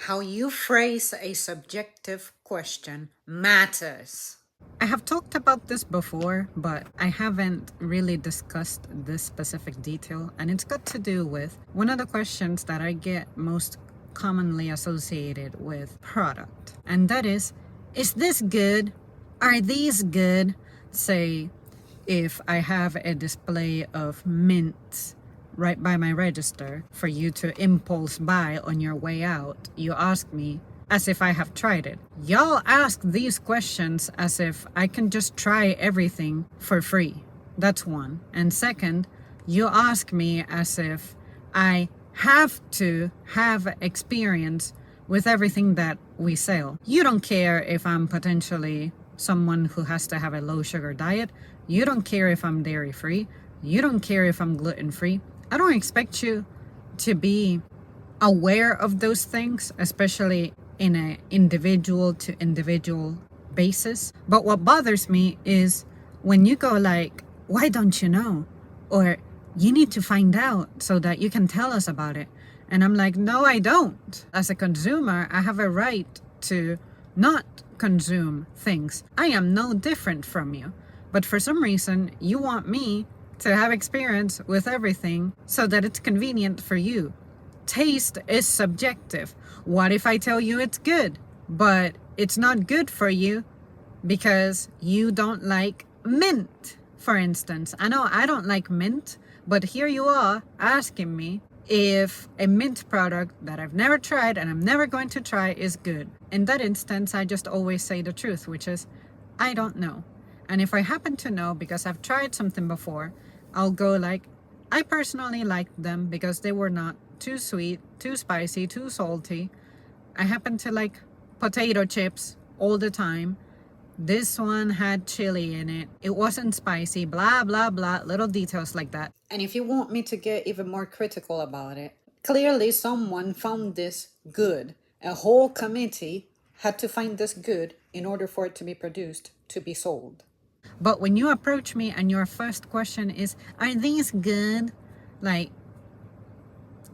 How you phrase a subjective question matters. I have talked about this before, but I haven't really discussed this specific detail, and it's got to do with one of the questions that I get most commonly associated with product, and that is this good? Are these good? Say, if I have a display of mints right by my register for you to impulse buy on your way out, you ask me as if I have tried it. Y'all ask these questions as if I can just try everything for free. That's one. And second, you ask me as if I have to have experience with everything that we sell. You don't care if I'm potentially someone who has to have a low sugar diet. You don't care if I'm dairy free. You don't care if I'm gluten free. I don't expect you to be aware of those things, especially in an individual to individual basis. But what bothers me is when you go like, why don't you know? Or you need to find out so that you can tell us about it. And I'm like, no, I don't. As a consumer, I have a right to not consume things. I am no different from you. But for some reason, you want me to have experience with everything so that it's convenient for you. Taste is subjective. What if I tell you it's good, but it's not good for you because you don't like mint, for instance? I know I don't like mint, but here you are asking me if a mint product that I've never tried and I'm never going to try is good. In that instance, I just always say the truth, which is, I don't know. And if I happen to know because I've tried something before, I'll go like, I personally liked them because they were not too sweet, too spicy, too salty. I happen to like potato chips all the time. This one had chili in it. It wasn't spicy, blah, blah, blah, little details like that. And if you want me to get even more critical about it, clearly someone found this good. A whole committee had to find this good in order for it to be produced, to be sold. But when you approach me and your first question is, are these good? Like,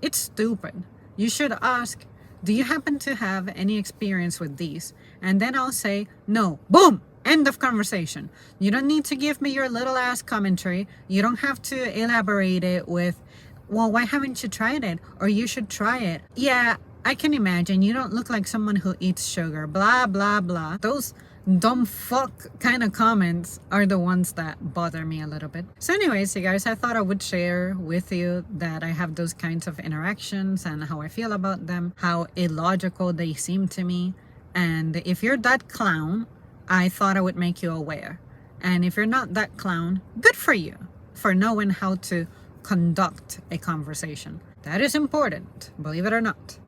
it's stupid. You should ask, do you happen to have any experience with these? And then I'll say, no. Boom! End of conversation. You don't need to give me your little ass commentary. You don't have to elaborate it with, well, why haven't you tried it? Or you should try it. Yeah, I can imagine. You don't look like someone who eats sugar. Blah, blah, blah. Those dumb fuck kind of comments are the ones that bother me a little bit. So anyways, you guys, I thought I would share with you that I have those kinds of interactions and how I feel about them, how illogical they seem to me. And if you're that clown, I thought I would make you aware. And if you're not that clown, good for you for knowing how to conduct a conversation. That is important, believe it or not.